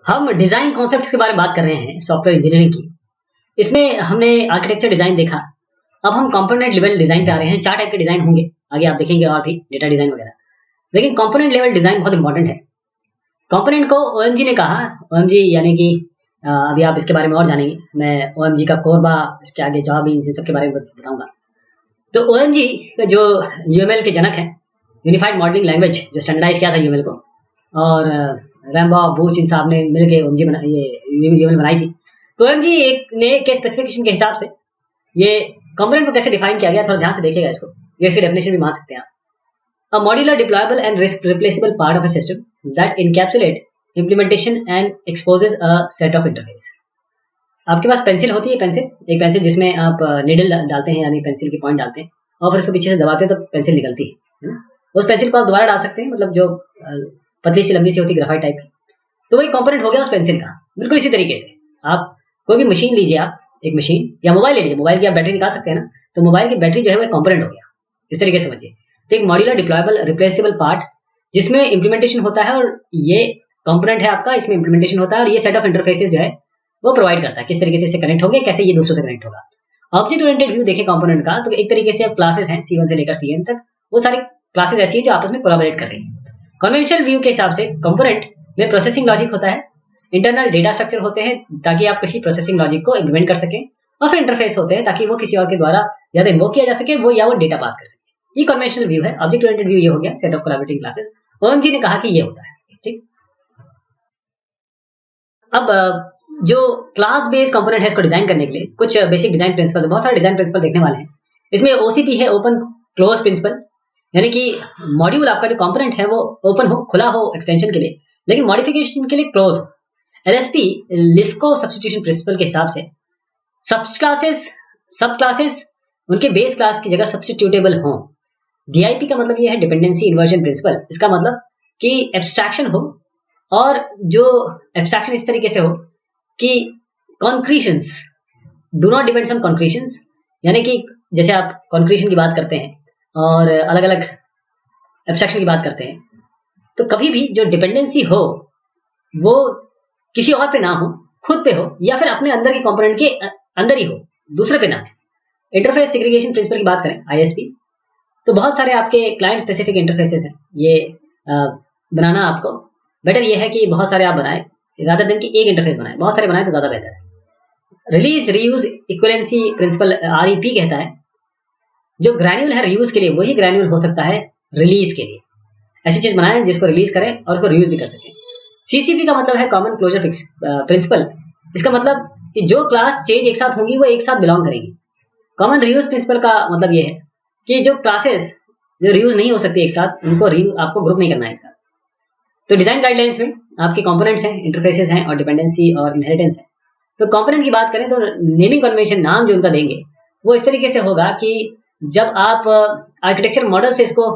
हम design concepts के बारे में बात कर रहे हैं सॉफ्टवेयर इंजीनियरिंग की। इसमें हमने आर्किटेक्चर डिजाइन देखा। अब हम कंपोनेंट लेवल डिजाइन पे आ रहे हैं। 4 टाइप के डिजाइन होंगे, आगे आप देखेंगे और भी डेटा डिजाइन वगैरह। लेकिन कंपोनेंट लेवल डिजाइन बहुत इंपॉर्टेंट है। कंपोनेंट को ओएमजी ने कहा, ओएमजी यानी कि अभी आप इसके बारे में और जानेंगे। मैं ओएमजी का कोरबा, इसके आगे जॉब, इन सब के बारे में बताऊंगा। तो ओएमजी जो यूएमएल के जनक हैं, यूनिफाइड मॉडलिंग लैंग्वेज, जो स्टैंडर्डाइज किया था यूएमएल को, और रैम्बो, बूच, इन साहब ने मिलकर ओएमजी यूएमएल बनाई थी। तो ओएमजी एक ने के स्पेसिफिकेशन के हिसाब से ये कंपोनेंट को कैसे डिफाइन किया गया, थोड़ा ध्यान से देखिएगा इसको। ये इसकी डेफिनेशन भी मान सकते हैं आप। A modular, deployable and replaceable part of a system that encapsulate implementation and exposes a set of interface. आपके पास पेंसिल होती है, एक पेंसिल जिसमें आप निडल डालते हैं, यानी पेंसिल की पॉइंट डालते हैं और फिर उसको पीछे से दबाते हैं तो पेंसिल निकलती है ना। उस पेंसिल को आप दोबारा डाल सकते हैं, मतलब जो पतली सी लंबी सी होती है, ग्राफाइट टाइप की। तो वही कंपोनेंट हो गया उस पेंसिल का। बिल्कुल इसी तरीके से आप कोई भी मशीन लीजिए, आप एक मशीन या मोबाइल ले लीजिए, मोबाइल की आप बैटरी निकाल सकते हैं ना, तो मोबाइल की बैटरी जो है वो कंपोनेंट हो गया। इस तरीके से समझिए। तो एक मॉड्यूलर, डिप्लॉयबल, रिप्लेसेबल पार्ट जिसमें इंप्लीमेंटेशन होता है, और ये कंपोनेंट है आपका, इसमें इंप्लीमेंटेशन होता है, और ये सेट ऑफ इंटरफेसेस जो है वो प्रोवाइड करता है किस तरीके से इससे कनेक्ट होंगे, कैसे ये दूसरों से कनेक्ट होगा। ऑब्जेक्ट ओरिएंटेड व्यू देखें कंपोनेंट का, तो एक तरीके से अब क्लासेस हैं C1 से लेकर CN तक, वो सारी क्लासेस ऐसी हैं जो आपस में कोलैबोरेट कर रही हैं। कन्वेंशनल व्यू के हिसाब से कंपोनेंट में प्रोसेसिंग लॉजिक होता है, इंटरनल डेटा स्ट्रक्चर होते हैं ताकि आप किसी प्रोसेसिंग लॉजिक को इम्प्लीमेंट कर सकें, और फिर इंटरफेस होते हैं ताकि वो किसी और के द्वारा या तो इन्वोक किया जा सके वो, या वो डेटा पास कर सके। ये कन्वेंशनल व्यू है। ऑब्जेक्ट ओरिएंटेड व्यू ये हो गया, set of collaborating classes. OMG ने कहा कि ये होता है, ठीक। अब जो क्लास बेस्ड कंपोनेंट है, इसको डिजाइन करने के लिए कुछ बेसिक डिजाइन प्रिंसिपल्स, बहुत सारे डिजाइन प्रिंसिपल देखने वाले हैं। इसमें ओसीपी है, ओपन क्लोज प्रिंसिपल, यानी कि मॉड्यूल आपका जो कंपोनेंट है वो ओपन हो, खुला हो एक्सटेंशन के लिए, लेकिन मॉडिफिकेशन के लिए क्लोज हो। एलएसपी, लिस्को सब्स्टिट्यूशन प्रिंसिपल के हिसाब से सब क्लासेस उनके बेस क्लास की जगह सब्स्टिट्यूटेबल हों। डीआईपी का मतलब ये है, डिपेंडेंसी इन्वर्जन प्रिंसिपल। इसका मतलब कि एब्स्ट्रैक्शन हो, और जो एब्स्ट्रैक्शन इस तरीके से हो कि कॉन्क्रीशंस डू नॉट डिपेंड्स ऑन कॉन्क्रीशंस, यानी कि जैसे आप कॉन्क्रीशन की बात करते हैं और अलग अलग एब्स्ट्रैक्शन की बात करते हैं, तो कभी भी जो डिपेंडेंसी हो वो किसी और पे ना हो, खुद पे हो, या फिर अपने अंदर के कंपोनेंट के अंदर ही हो, दूसरे पे ना हो। इंटरफेस सेग्रीगेशन प्रिंसिपल की बात करें, आईएसपी, तो बहुत सारे आपके क्लाइंट स्पेसिफिक इंटरफेसेस हैं। ये बनाना आपको बेटर ये है कि बहुत सारे आप बनाएं रादर देन कि एक इंटरफेस बनाएं, बहुत सारे बनाएं तो ज्यादा बेहतर है। रिलीज, रीयूज, इक्विवेलेंसी प्रिंसिपल आरईपी कहता है, जो ग्रैन्यूल है रीयूज के लिए, वही ग्रैन्यूल हो सकता है रिलीज के लिए। ऐसी चीज बनाएं जिसको रिलीज करें और उसको रीयूज भी कर सकें। सीसीपी का मतलब है कॉमन क्लोजर प्रिंसिपल। इसका मतलब कि जो क्लास चेंज एक साथ होंगी वो एक साथ बिलोंग करेगी। कॉमन रीयूज प्रिंसिपल का मतलब ये है कि जो क्लासेस जो रीयूज नहीं हो सकती एक साथ, उनको आपको ग्रुप नहीं करना है एक साथ। तो डिजाइन गाइडलाइंस में आपके कंपोनेंट्स हैं, इंटरफेसेस हैं, और डिपेंडेंसी और इनहेरिटेंस है। तो कंपोनेंट की बात करें तो नेमिंग कन्वेंशन, नाम जो उनका देंगे वो इस तरीके से होगा कि जब आप आर्किटेक्चर मॉडल से इसको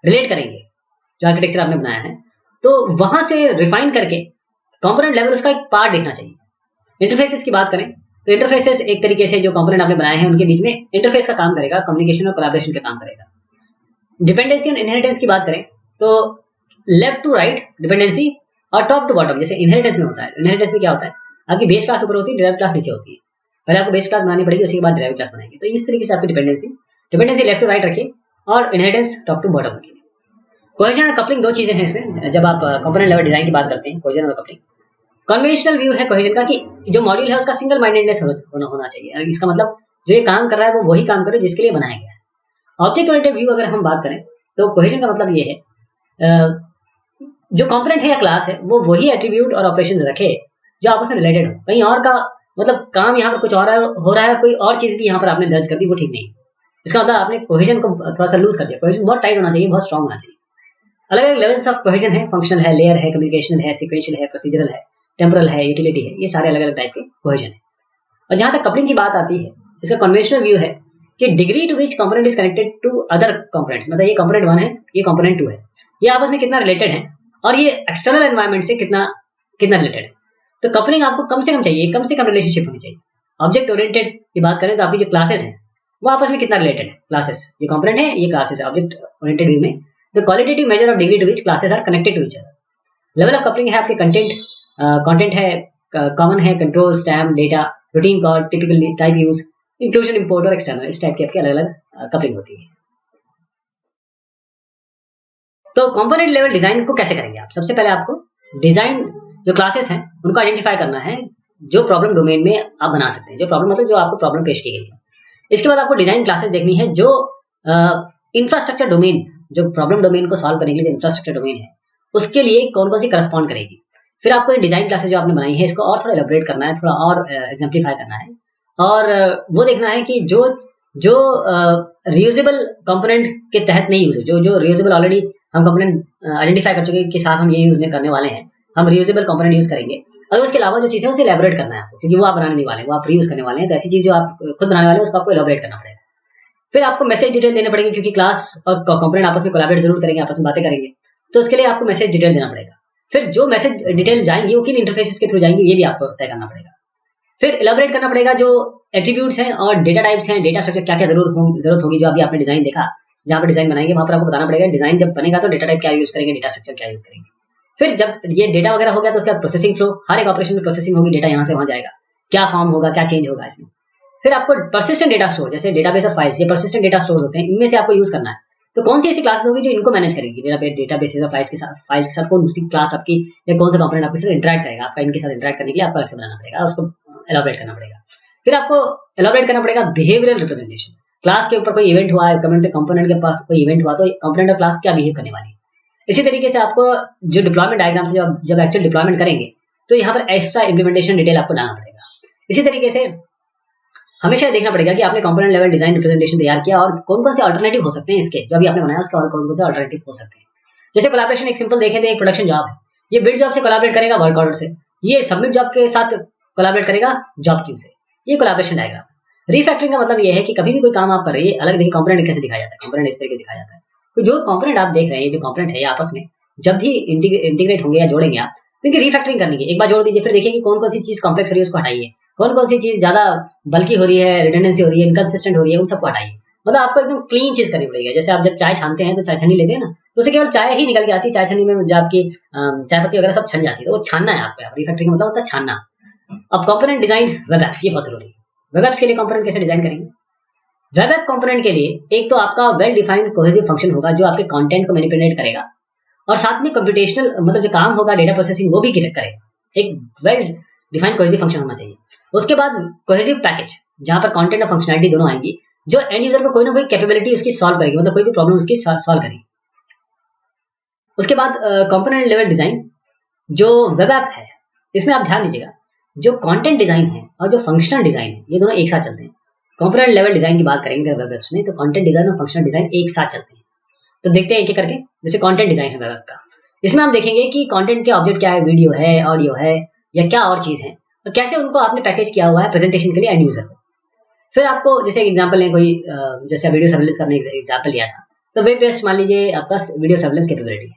रिलेट करेंगे, जो आर्किटेक्चर आपने बनाया है, तो वहां से रिफाइन करके कंपोनेंट लेवल उसका एक पार्ट देखना चाहिए। इंटरफेसेस की बात करें तो इंटरफेसेस एक तरीके से जो कंपोनेंट आपने बनाए हैं उनके बीच में इंटरफेस का काम करेगा, कम्युनिकेशन और कोलैबोरेशन का काम करेगा। डिपेंडेंसी और इनहेरिटेंस की बात करें तो लेफ्ट टू राइट डिपेंडेंसी और टॉप टू बॉटम, जैसे इनहेरिटेंस में होता है। इनहेरिटेंस में क्या होता है, आपकी बेस क्लास ऊपर होती है, डिराइव क्लास नीचे होती है। पहले आपको बेस क्लास बनानी पड़ेगी, उसके बाद डिराइव क्लास बनाएंगे। तो इस तरीके से आपकी डिपेंडेंसी लेफ्ट टू राइट रखिए और इनहेरिटेंस टॉप टू बॉटम रखिए। कोहेजन और कपलिंग दो चीजें हैं इसमें, जब आप कंपोनेंट लेवल डिजाइन की बात करते हैं, कोहेजन और कपलिंग। कन्वेंशनल व्यू है कोहेजन का कि जो मॉड्यूल है उसका सिंगल माइंडेडनेस होना चाहिए। इसका मतलब जो ये काम कर रहा है वो वही काम करे जिसके लिए बनाया गया है। ऑब्जेक्ट ओरिएंटेड व्यू अगर हम बात करें तो कोहेजन का मतलब ये है जो कंपोनेंट है या क्लास है वो वही एट्रीब्यूट और ऑपरेशंस रखे जो आपस में रिलेटेड हो। कहीं और का मतलब काम यहाँ पर कुछ और हो रहा है, कोई और चीज भी यहाँ पर आपने दर्ज कर दी, वो ठीक नहीं। इसका मतलब आपने कोहेजन को थोड़ा सा लूज कर दिया। कोहेजन बहुत टाइट होना चाहिए, बहुत स्ट्रांग होना चाहिए। अलग अलग लेवल्स ऑफ कोहेजन है, फंक्शनल है, लेयर है, कम्युनिकेशन है, सीक्वेंशियल है, प्रोसीजरल है, टेम्पोरल है, यूटिलिटी है। ये सारे अलग अलग टाइप के कोहेजन है। और जहां तक कपलिंग की बात आती है, इसका कन्वेंशनल व्यू है कि degree to which component is connected to other components, मतलब ये कंपोनेंट 1 है, ये कंपोनेंट 2 है, ये आपस में कितना रिलेटेड है और ये एक्सटर्नल एनवायरनमेंट से कितना रिलेटेड है। तो कपलिंग आपको कम से कम चाहिए, कम से कम रिलेशनशिप होनी चाहिए। ऑब्जेक्ट ओरिएंटेड की बात करें तो आपकी जो क्लासेस हैं वो आपस में कितना रिलेटेड है। क्लासेस, ये कंपोनेंट है, ये क्लासेस है। ऑब्जेक्ट ओरिएंटेड व्यू में the qualitative measure of degree to which classes are connected to each other. Level of coupling है आपके कंटेंट कंटेंट है, कॉमन है, control, stamp, data, routine call, typical type use, inclusion, import और external, इस type की आपकी अलग अलग कपलिंग होती है। तो कंपोनेंट लेवल डिजाइन को कैसे करेंगे आप? सबसे पहले आपको डिजाइन जो क्लासेस हैं उनको आइडेंटिफाई करना है जो प्रॉब्लम डोमेन में आप बना सकते हैं, जो प्रॉब्लम मतलब जो आपको प्रॉब्लम पेश की गई है। इसके बाद आपको डिजाइन क्लासेस देखनी है जो इंफ्रास्ट्रक्चर डोमेन, जो प्रॉब्लम डोमेन को सॉल्व करने के लिए इंफ्रास्ट्रक्चर डोमेन है, उसके लिए कौन कौन सी करस्पॉन्ड करेगी। फिर आपको ये डिजाइन क्लासेस जो आपने बनाई है इसको और थोड़ा एलैबोरेट करना है, थोड़ा और एग्जाम्पलीफाई करना है, और वो देखना है कि जो जो रियूजेबल कंपोनेंट के तहत नहीं यूज, जो जो रियूजेबल ऑलरेडी हम कंपोनेंट आइडेंटिफाई कर चुके हैं कि साथ हम ये यूज नहीं करने वाले हैं, हम रियूजेबल कंपोनेंट यूज करेंगे। अगर उसके अलावा जो चीजें उसे एलैबोरेट करना है आपको, क्योंकि वो आप बनाने नहीं वाले, वो आप रीयूज करने वाले हैं, तो ऐसी चीज जो आप खुद बनाने वाले हैं उसको आपको एलैबोरेट करना पड़ेगा। फिर आपको मैसेज डिटेल देने पड़ेंगे, क्योंकि क्लास और कंपोनेंट आपस में कोलैबोरेट जरूर करेंगे, आपस में बातें करेंगे, तो उसके लिए आपको मैसेज डिटेल देना पड़ेगा। फिर जो मैसेज डिटेल जाएंगी वो किन इंटरफेसेस के थ्रू जाएंगी ये भी आपको तय करना पड़ेगा। फिर एलैबोरेट करना पड़ेगा जो एट्रीब्यूट्स हैं और डेटा टाइप्स हैं, डेटा स्ट्रक्चर क्या क्या जरूरत होगी, जो अभी आपने डिजाइन देखा, जहां पर डिजाइन बनाएंगे वहां पर आपको बताना पड़ेगा डिजाइन जब बनेगा तो डेटा टाइप क्या यूज करेंगे, डेटा स्ट्रक्चर क्या यूज करेंगे। फिर जब ये डेटा वगैरह हो गया तो उसका प्रोसेसिंग फ्लो, हर एक ऑपरेशन में प्रोसेसिंग होगी, डेटा यहाँ से वहां जाएगा, क्या फॉर्म होगा, क्या चेंज होगा इसमें। फिर आपको पर्सिस्टेंट डेटा स्टोर, जैसे डेटाबेस ऑफ फाइल्स, ये पर्सिस्टेंट डेटा स्टोर होते हैं, इनमें से आपको यूज करना है। तो कौन सी ऐसी क्लासेस होगी जो इनको मैनेज करेगी, डेटाबेस ऑफ फाइल्स के साथ कौन सी क्लास आपकी या कौन सा कंपोनेंट आपके साथ इंटरेक्ट करेगा, आपका इनके साथ इंटरेक्ट करने के लिए आपको अलग से बनाना पड़ेगा, उसको एलैबोरेट करना पड़ेगा। फिर आपको एलैबोरेट करना पड़ेगा बिहेवियरल रिप्रेजेंटेशन, क्लास के ऊपर कोई इवेंट हुआ है, कंपोनेंट के पास कोई इवेंट हुआ तो कंपोनेंट और क्लास क्या बिहेव करने वाली है। इसी तरीके से आपको जो डिप्लॉयमेंट डायग्राम से जब एक्चुअल डिप्लॉयमेंट करेंगे तो यहाँ पर एक्स्ट्रा इंप्लीमेंटेशन डिटेल आपको डालना पड़ेगा। इसी तरीके से हमेशा देखना पड़ेगा कि आपने कंपोनेंट लेवल डिजाइन रिप्रेजेंटेशन तैयार किया और कौन कौन से अल्टरनेटिव हो सकते हैं इसके, जो अभी आपने बनाया उसके और कौन कौन से अल्टरनेटिव हो सकते हैं। जैसे कोलैबोरेशन एक सिंपल देखें तो एक प्रोडक्शन जॉब है, ये बिल्ड जॉब से कोलैबोरेट करेगा वर्क ऑर्डर से, ये सबमिट जॉब के साथ कोलैबोरेट करेगा जॉब क्यू से, ये कोलैबोरेशन डायग्राम। रिफैक्टरिंग का मतलब ये है कि कभी भी कोई काम आप कर रहे हैं, अलग देखिए कंपोनेंट कैसे दिखाया जाता है, कंपोनेंट इस तरीके दिखाया जाता है। तो जो कंपोनेंट आप देख रहे हैं, जो कंपोनेंट है आपस में जब भी इंटीग्रेट होंगे या जोड़ेंगे आप, तो इनकी रिफैक्टरिंग करनी है, एक बार जोड़ दीजिए, फिर देखिए कि कौन कौन सी चीज कॉम्प्लेक्स हो रही है उसको हटाइए, कौन कौन सी चीज ज्यादा बल्कि हो रही है, रिडंडेंसी हो रही है, इनकंसिस्टेंट हो रही है, उन सबको हटाइए। मतलब आपको एकदम क्लीन चीज करनी पड़ेगी। जैसे आप जब चाय छानते हैं तो चाय छन्नी लेते हैं ना, तो उसे केवल चाय ही निकल के आती है, चाय छन्नी में जो आपकी चाय पत्ती वगैरह सब छन जाती है, तो वो छानना है आपको। रिफैक्टरिंग का मतलब होता है छानना। अब कंपोनेंट डिजाइन वेब एप्स, ये बहुत जरूरी है। वेब एप्स के लिए कंपोनेंट कैसे डिजाइन करेंगे? वेब ऐप कंपोनेंट के लिए एक तो आपका वेल डिफाइंड कोहेसिव फंक्शन होगा जो आपके कंटेंट को मैनिपुलेट करेगा, और साथ में कंप्यूटेशनल मतलब जो काम होगा डेटा प्रोसेसिंग वो भी करेगा। एक वेल डिफाइंड कोहेसिव फंक्शन होना चाहिए। उसके बाद कोहेसिव पैकेज, जहां पर कंटेंट और फंक्शनैलिटी दोनों आएंगी, जो एंड यूजर को कोई ना कोई कैपेबिलिटी उसकी सॉल्व करेगी, मतलब कोई भी प्रॉब्लम उसकी सॉल्व करेगी। उसके बाद कंपोनेंट लेवल डिजाइन जो वेब ऐप है, इसमें आप ध्यान दीजिएगा, जो कंटेंट डिजाइन है और जो फंक्शनल डिजाइन है ये दोनों एक साथ चलते हैं। कंपोनेंट लेवल डिजाइन की बात करेंगे वेब एप्स में, तो कंटेंट डिजाइन और फंक्शनल डिजाइन एक साथ चलते हैं। तो देखते हैं एक एक करके। जैसे कंटेंट डिजाइन है वेब ऐप का, इसमें हम देखेंगे कि कंटेंट के ऑब्जेक्ट क्या है, वीडियो है, ऑडियो है, या क्या और चीज है, और कैसे उनको आपने पैकेज किया हुआ है प्रेजेंटेशन के लिए एंड यूजर को। फिर आपको जैसे एक एग्जांपल लें, कोई जैसे वीडियो सर्विलेंस करने एग्जांपल लिया था, तो वेब बेस्ड मान लीजिए आपका वीडियो सर्विलेंस कैपेबिलिटी है,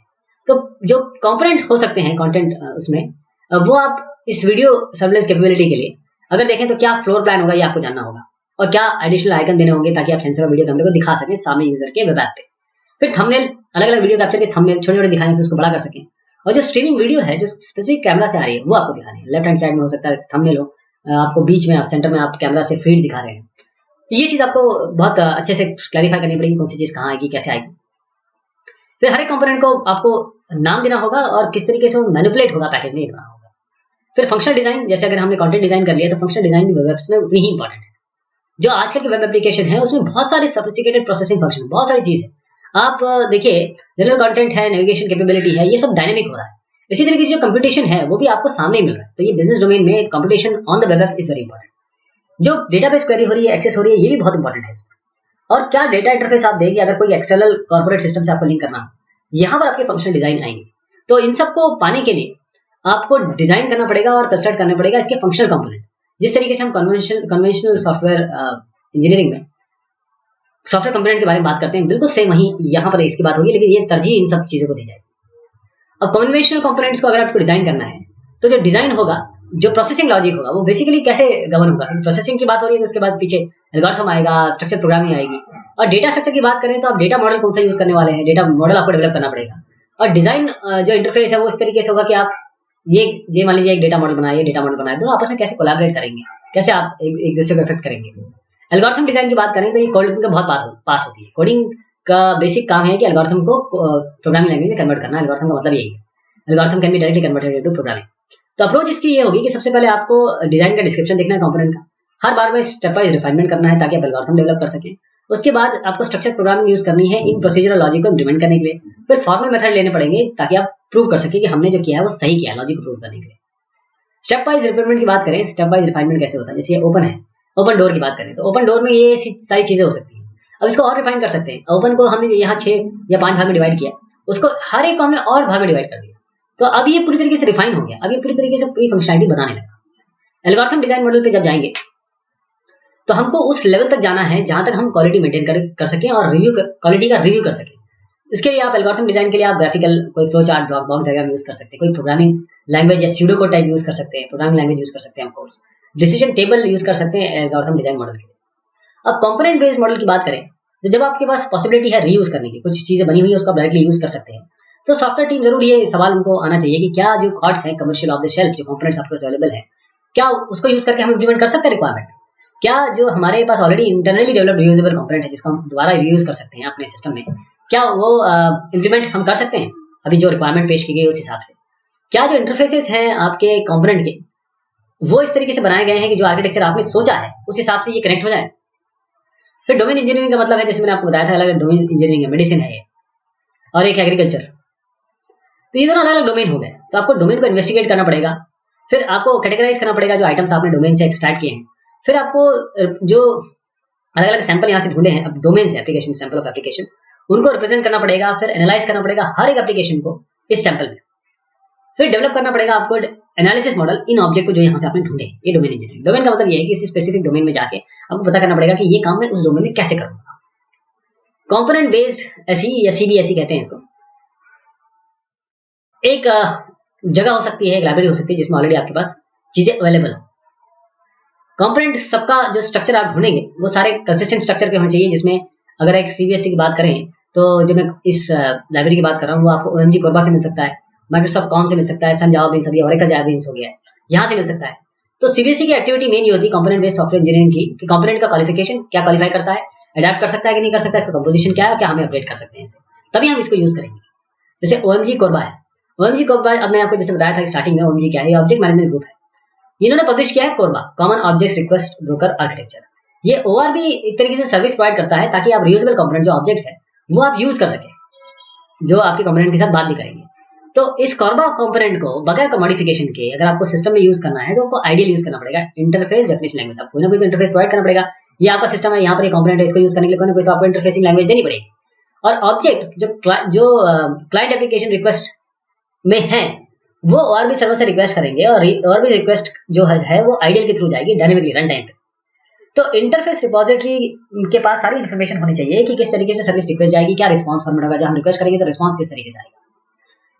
तो जो कंपोनेंट हो सकते हैं कंटेंट उसमें, वो आप इस वीडियो सर्विलेंस कैपेबिलिटी के लिए अगर देखें तो क्या फ्लोर प्लान होगा ये आपको जानना होगा, और क्या एडिशनल आइकन देने होंगे ताकि आप सेंसर और वीडियो कैमरे को दिखा सकें सामने यूजर के वेब ऐप पे। फिर थंबनेल, अलग अलग वीडियो कैप्चर के थंबनेल छोटे छोटे दिखाएं, फिर उसको बड़ा कर सकें। और जो स्ट्रीमिंग वीडियो है जो स्पेसिफिक कैमरा से आ रही है वो आपको दिखानी है। लेफ्ट हैंड साइड में हो सकता है थंबनेल हो, आपको बीच में सेंटर में आप कैमरा से फीड दिखा रहे हैं। ये चीज आपको बहुत अच्छे से क्लैरिफाई करनी पड़ेगी, कौन सी चीज कहाँ आएगी, कैसे आएगी। फिर हर एक कंपोनेंट को आपको नाम देना होगा और किस तरीके से वो मैनिपुलेट होगा पैकेज में करना होगा। फिर फंक्शनल डिजाइन, जैसे अगर हमने कंटेंट डिजाइन कर लिया तो फंक्शनल डिजाइन भी वेब एप्स में उतनी ही इंपॉर्टेंट है। जो आजकल के वेब एप्लीकेशन है उसमें बहुत सारे सोफिस्टिकेटेड प्रोसेसिंग फंक्शन, बहुत सारी चीज है। आप देखिए, जनरल कंटेंट है, नेविगेशन कैपेबिलिटी है, ये सब डायनेमिक हो रहा है। इसी तरीके से जो कंप्यूटेशन है वो भी आपको सामने मिल रहा है। तो ये बिजनेस डोमेन में computation on the web app is very important. जो डेटाबेस क्वेरी हो रही है, एक्सेस हो रही है, ये भी बहुत इंपॉर्टेंट है इसमें। और क्या डेटा इंटरफेस आप देंगे अगर कोई एक्सटर्नल कॉर्पोरेट सिस्टम से आपको लिंक करना हो, यहाँ पर आपके फंक्शनल डिजाइन आएंगे। तो इन सबको पाने के लिए आपको डिजाइन करना पड़ेगा और कंस्ट्रक्ट करना पड़ेगा इसके फंक्शनल कंपोनेंट। जिस तरीके से हम कन्वेंशनल सॉफ्टवेयर इंजीनियरिंग में सॉफ्टवेयर कंपोनेंट के बारे में बात करते हैं, बिल्कुल सेम वही यहाँ पर इसकी बात होगी, लेकिन ये तरजीह इन सब चीजों को दी जाएगी। अब कन्वेंशनल कंपोनेंट्स को अगर आपको डिजाइन करना है तो जो डिजाइन होगा, जो प्रोसेसिंग लॉजिक होगा, वो बेसिकली कैसे गवर्न होगा। प्रोसेसिंग की बात हो रही है तो उसके बाद पीछे एल्गोरिथम आएगा, स्ट्रक्चर प्रोग्रामिंग आएगी। और डेटा स्ट्रक्चर की बात करें तो आप डेटा मॉडल कौन सा यूज करने वाले हैं, डेटा मॉडल आपको डेवलप करना पड़ेगा। और डिजाइन जो इंटरफेस है वो इस तरीके से होगा कि आप ये मान लीजिए एक डेटा मॉडल बनाया, ये डेटा मॉडल बनाया, दोनों आपस में कैसे कोलैबोरेट करेंगे, कैसे आप एक दूसरे को इफेक्ट करेंगे। एल्गोरिथम डिजाइन की बात करें तो ये कोडिंग का बहुत पास होती है। कोडिंग का बेसिक काम है कि एल्गोरिथम को प्रोग्रामिंग लैंग्वेज में कन्वर्ट करना। एल्गोरिथम का मतलब यही है, algorithm can be directly converted into programming. तो अप्रोच इसकी ये होगी कि सबसे पहले आपको डिजाइन का डिस्क्रिप्शन देखना है कंपोनेंट का, हर बार में स्टेप वाइज रिफाइनमेंट करना है ताकि आप एल्गोरिथम डेवलप कर सकें। उसके बाद आपको स्ट्रक्चर प्रोग्रामिंग यूज करनी है इन प्रोसीजरल लॉजिक को इम्प्लीमेंट करने के लिए। फिर फॉर्मल मेथड लेने पड़ेंगे ताकि आप प्रूव कर सके कि हमने जो किया है वो सही किया है, लॉजिक को प्रूव करने के लिए। स्टेप वाइज रिफाइनमेंट की बात करें, स्टेप वाइज रिफाइनमेंट कैसे होता है, जैसे ओपन है, ओपन डोर की बात करें तो ओपन डोर में ये सारी चीजें हो सकती हैं। अब इसको और रिफाइन कर सकते हैं। ओपन को हमने यहाँ 6 या 5 भाग में डिवाइड किया, उसको हर एक को हमने और भाग में डिवाइड कर दिया, तो अब ये पूरी तरीके से रिफाइन हो गया, अब ये पूरी तरीके से पूरी फंक्शनलिटी बताने लगा। एल्गोरिथम डिजाइन मॉडल पे जब जाएंगे तो हमको उस लेवल तक जाना है जहां तक हम क्वालिटी मेंटेन कर सकें और क्वालिटी का रिव्यू कर सकें। इसके लिए आप एल्गोरिथम डिजाइन के लिए आप ग्राफिकल कोई flow chart, block diagram use कर सकते हैं, कोई प्रोग्रामिंग लैंग्वेज या स्यूडो कोड टाइप यूज कर सकते हैं, प्रोग्रामिंग लैंग्वेज यूज कर सकते हैं, of course decision table use कर सकते हैं एल्गोरिथम डिजाइन मॉडल के लिए। अब कंपोनेंट बेस्ड मॉडल की बात करें तो जब आपके पास पॉसिबिलिटी है रीयूज करने की, कुछ चीजें बनी हुई है उसको आप डायरेक्टली यूज कर सकते हैं, तो सॉफ्टवेयर टीम जरूर ये सवाल उनको आना चाहिए कि क्या जो कॉर्ड्स हैं कमर्शियल ऑफ द शेल्फ, जो कंपोनेंट्स आपके पास अवेलेबल है, क्या उसको यूज करके हम इंप्लीमेंट कर सकते हैं रिक्वायरमेंट। क्या जो हमारे पास already internally developed reusable component है जिसको हम दोबारा रीयूज कर सकते हैं अपने सिस्टम में, क्या वो इंप्लीमेंट हम कर सकते हैं अभी जो रिक्वायरमेंट पेश की गई उस हिसाब से। क्या जो इंटरफेसेस हैं आपके कंपोनेंट के वो इस तरीके से बनाए गए हैं कि जो आर्किटेक्चर आपने सोचा है उस हिसाब से ये कनेक्ट हो जाए। फिर डोमेन इंजीनियरिंग का मतलब है, जैसे मैंने आपको बताया था, अलग डोमेन इंजीनियरिंग है, मेडिसिन है और एक एग्रीकल्चर, तो ये दोनों अलग अलग डोमेन हो गए। तो आपको डोमेन को इन्वेस्टिगेट करना पड़ेगा, फिर आपको कैटेगराइज करना पड़ेगा जो आइटम्स आपने डोमेन से एक्सट्रैक्ट किए हैं, फिर आपको जो अलग अलग सैंपल यहाँ से ढूंढे हैं, अब डोमेन से एप्लीकेशन, सैंपल ऑफ एप्लीकेशन, उनको रिप्रेजेंट करना पड़ेगा, फिर एनालाइज करना पड़ेगा हर एक एप्लीकेशन को इस सैंपल में, फिर डेवलप करना पड़ेगा आपको एनालिसिस मॉडल इन ऑब्जेक्ट को जो यहाँ से आपने ढूंढे। ये डोमेन इंजीनियरिंग। डोमेन का मतलब ये है कि किसी स्पेसिफिक डोमेन में जाके आपको पता करना पड़ेगा कि ये काम मैं उस डोमेन में कैसे करूंगा। कंपोनेंट बेस्ड एसई या सीबीएसई कहते हैं इसको। एक जगह हो सकती है, एक लाइब्रेरी हो सकती है जिसमें ऑलरेडी आपके पास चीजें अवेलेबल हो। कंपोनेंट सबका जो स्ट्रक्चर आप ढूंढेंगे वो सारे कंसिस्टेंट स्ट्रक्चर के होने चाहिए, जिसमें अगर एक सीबीएसई की बात करें तो जो मैं इस लाइब्रेरी की बात कर रहा हूँ वो आपको ओएमजी कोरबा से मिल सकता है, माइक्रोसॉफ्ट कॉम से मिल सकता है, सन जावा बीन्स अभी ओरेकल जावा बीन्स हो गया है, यहाँ से मिल सकता है। तो सीबीएसई की एक्टिविटी मेन ये होती है कंपोनेंट बेस्ड सॉफ्टवेयर इंजीनियरिंग की, कि कंपोनेंट का क्वालिफिकेशन क्या क्वालिफाई करता है, अडैप्ट कर सकता है कि नहीं कर सकता, इसका कंपोजिशन क्या है, क्या हमें अपडेट कर सकते हैं इसे, तभी हम इसको यूज करेंगे। जैसे ओएमजी कोरबा है, ओएमजी कोरबा अब मैं आपको जैसे बताया था कि स्टार्टिंग में ओएमजी क्या है, ये ऑब्जेक्ट मैनेजमेंट ग्रुप है, इन्होंने पब्लिश किया है Korba, common object request broker architecture. ये ओआरबी एक तरीके से सर्विस प्रोवाइड करता है ताकि आप रीयूजेबल कंपोनेंट जो ऑब्जेक्ट्स है वो आप यूज कर सके, जो आपके कंपोनेंट के साथ बात भी करेंगे। तो इस कोरबा कंपोनेंट को बगैर मॉडिफिकेशन के अगर आपको सिस्टम में यूज करना है तो आपको आइडियल यूज करना पड़ेगा इंटरफेस डेफिनेशन लैंग्वेज। आपको कोई ना कोई तो इंटरफेस प्रोवाइड करना पड़ेगा। ये आपका सिस्टम है, यहाँ पर ये कंपोनेंट है, इसको यूज करने के लिए कोई ना कोई तो आपको इंटरफेसिंग लैंग्वेज देनी पड़ेगी। और ऑब्जेक्ट जो क्लाइंट एप्लीकेशन रिक्वेस्ट में है वो और भी सर्वर से रिक्वेस्ट करेंगे और भी रिक्वेस्ट जो है वो आइडियल के थ्रू जाएगी डायनेमिकली रन टाइम पे। तो इंटरफेस रिपोजिटरी के पास सारी इन्फॉर्मेशन होनी चाहिए कि किस तरीके से सर्विस रिक्वेस्ट जाएगी, क्या रिस्पांस फॉर्मेट होगा, जब हम रिक्वेस्ट करेंगे तो रिस्पांस किस तरीके से आएगा।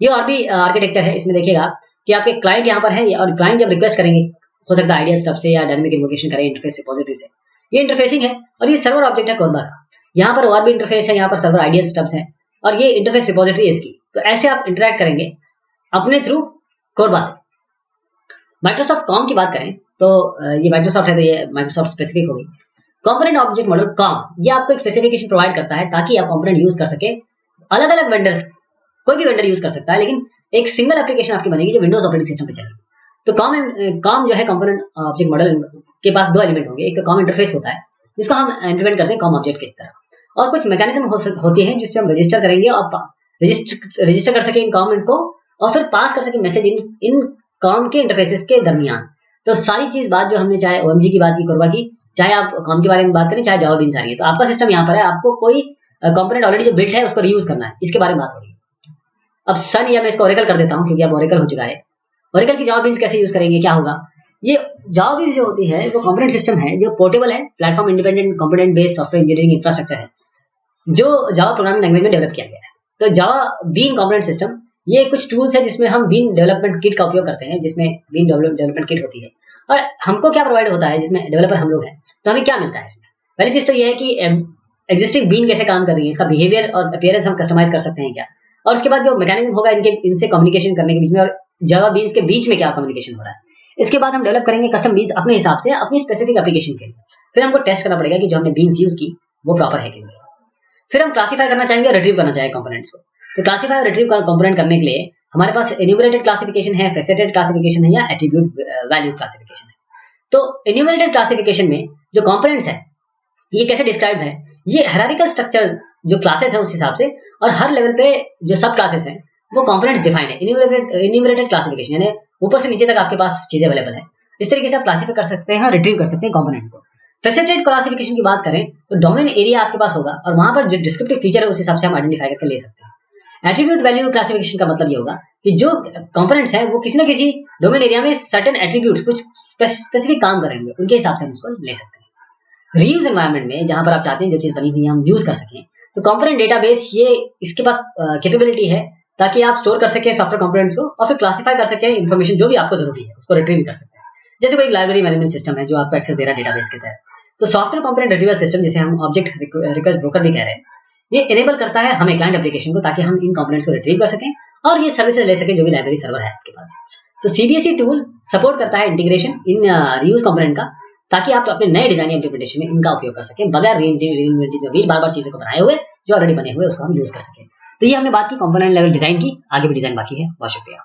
ये और भी आर्किटेक्चर है, इसमें देखिएगा कि आपके क्लाइंट यहाँ पर है और क्लाइंट जब रिक्वेस्ट करेंगे हो सकता है आइडियल स्टफ से या डायनेमिक इन्वोकेशन करें इंटरफेस रिपोजिटरी से। ये इंटरफेसिंग है और ये सर्वर ऑब्जेक्ट है कोरबा का। यहाँ पर और भी इंटरफेस है, यहाँ पर सर्वर आइडियल स्टफ्स है और ये इंटरफेस रिपोजिटरी है इसकी। तो ऐसे आप इंटरेक्ट करेंगे अपने थ्रू कोरबा से। माइक्रोसॉफ्ट कॉम की बात करें तो ये माइक्रोसॉफ्ट है तो ये माइक्रोसॉफ्ट स्पेसिफिक होगी। कंपोनेंट ऑब्जेक्ट मॉडल कॉम ये आपको एक स्पेसिफिकेशन प्रोवाइड करता है ताकि आप कंपोनेंट यूज कर सके। अलग अलग वेंडर्स, कोई भी वेंडर यूज कर सकता है, लेकिन एक सिंगल एप्लीकेशन आपकी बनेगी जो विंडोज ऑपरेटिंग सिस्टम पे चलेगी। तो कॉम जो है कंपोनेंट ऑब्जेक्ट मॉडल के पास दो एलिमेंट होंगे, एक तो कॉम इंटरफेस होता है जिसको हम इंप्लीमेंट करते हैं कॉम ऑब्जेक्ट की तरह, और कुछ मैकेनिज्म होती है जिससे हम रजिस्टर करेंगे और रजिस्टर कर सके इन कॉम को और फिर पास कर सके मैसेज इन कॉम के इंटरफेसेस के दरमियान। तो सारी चीज बात जो हमने चाहे ओएमजी की बात की, कोरबा की, चाहे आप कॉम के बारे में बात करें, चाहे जावा बीन्स आ रही है, तो आपका सिस्टम यहाँ पर है, आपको कोई कंपोनेंट ऑलरेडी जो बिल्ट है उसको रीयूज करना है, इसके बारे में बात हो रही है। अब सन या मैं इसको ओरेकल कर देता हूँ क्योंकि अब ओरेकल हो चुका है। ओरेकल की जावा बीन्स कैसे यूज करेंगे, क्या होगा। ये जावा बीन्स जो होती है वो कंपोनेंट सिस्टम है जो पोर्टेबल है, platform independent component based software engineering infrastructure है जो जावा प्रोग्रामिंग लैंग्वेज में डेवलप किया गया है। तो जावा बीन कंपोनेंट सिस्टम ये कुछ टूल्स है जिसमें हम बीन डेवलपमेंट किट का उपयोग करते हैं, जिसमें बीन डेवलपमेंट किट होती है। और हमको क्या प्रोवाइड होता है, जिसमें डेवलपर हम लोग हैं, तो हमें क्या मिलता है इसमें। पहली चीज तो ये है कि एग्जिस्टिंग बीन कैसे काम कर रही है, इसका बिहेवियर और अपीयरेंस हम कस्टमाइज कर सकते हैं क्या, और उसके बाद जो मैकेनिज्म होगा इनसे कम्युनिकेशन करने के बीच में और जावा बीन्स के बीच में क्या कम्युनिकेशन हो रहा है। इसके बाद हम डेवलप करेंगे कस्टम बीन्स अपने हिसाब से अपनी स्पेसिफिक एप्लीकेशन के लिए। फिर हमको टेस्ट करना पड़ेगा कि जो हमने बीन्स यूज की वो प्रॉपर है कि नहीं। फिर हम क्लासीफाई करना चाहेंगे, रिट्रीव करना चाहेंगे कंपोनेंट्स को। तो क्लासीफाई और रिट्रीव कंपोनेंट करने के लिए हमारे पास एन्यूमरेटेड क्लासिफिकेशन है, फेसेटेड क्लासिफिकेशन है या एट्रीब्यूट वैल्यू क्लासिफिकेशन है। तो एन्यूमरेटेड क्लासिफिकेशन में जो कंपोनेंट्स है ये कैसे डिस्क्राइब है, ये हायरार्किकल स्ट्रक्चर जो क्लासेस है उस हिसाब से, और हर लेवल पे जो सब क्लासेस हैं वो कंपोनेंट्स डिफाइंड है। एन्यूमरेटेड क्लासिफिकेशन यानी ऊपर से नीचे तक आपके पास चीजें अवेलेबल है। इस तरीके से आप क्लासीफाई कर सकते हैं और रिट्रीव कर सकते हैं कंपोनेंट को। फेसेटेड क्लासिफिकेशन की बात करें तो डोमेन एरिया आपके पास होगा और वहां पर जो डिस्क्रिप्टिव फीचर है उस हिसाब से हम आइडेंटिफाई करके ले सकते हैं। एट्रीब्यूट वैल्यू क्लासिफिकेशन का मतलब ये होगा कि जो कंपोनेंट्स है वो किसी न किसी डोमेन एरिया में सर्टेन एट्रीब्यूट्स कुछ स्पेसिफिक काम करेंगे, उनके हिसाब से हम इसको ले सकते हैं। रीयूज एनवायरनमेंट में जहां पर आप चाहते हैं जो चीज बनी हुई है हम यूज कर सकें, तो कंपोनेंट डेटाबेस ये इसके पास कैपेबिलिटी है ताकि आप स्टोर कर सकें सॉफ्टवेयर कंपोनेंट्स को और फिर क्लासीफाई कर सकें इन्फॉर्मेशन जो भी आपको जरूरी है उसको रिट्रीव कर सकते हैं। जैसे कोई लाइब्रेरी मैनेजमेंट सिस्टम है जो आपको एक्सेस दे रहा है डेटाबेस के तहत, तो सॉफ्टवेयर कंपोनेंट रिट्रीवल सिस्टम जिसे हम ऑब्जेक्ट रिक्वेस्ट ब्रोकर भी कह रहे हैं, ये इनेबल करता है हमें क्लाइंट एप्लीकेशन को ताकि हम इन कंपोनेंट्स को रिट्रीव कर सकें और ये सर्विसेज ले सकें जो भी लाइब्रेरी सर्वर है आपके पास। तो सीबीएसई टूल सपोर्ट करता है इंटीग्रेशन इन रीयूज कंपोनेंट का, ताकि आप अपने नए डिजाइन इम्प्लीमेंटेशन में इनका उपयोग कर सकें बगैर री बार बार चीजों को बनाए हुए जो ऑलरेडी बने हुए उसको हम यूज कर सकें। तो ये हमने बात की कंपोनेंट लेवल डिजाइन की, आगे भी डिजाइन बाकी है। बहुत शुक्रिया।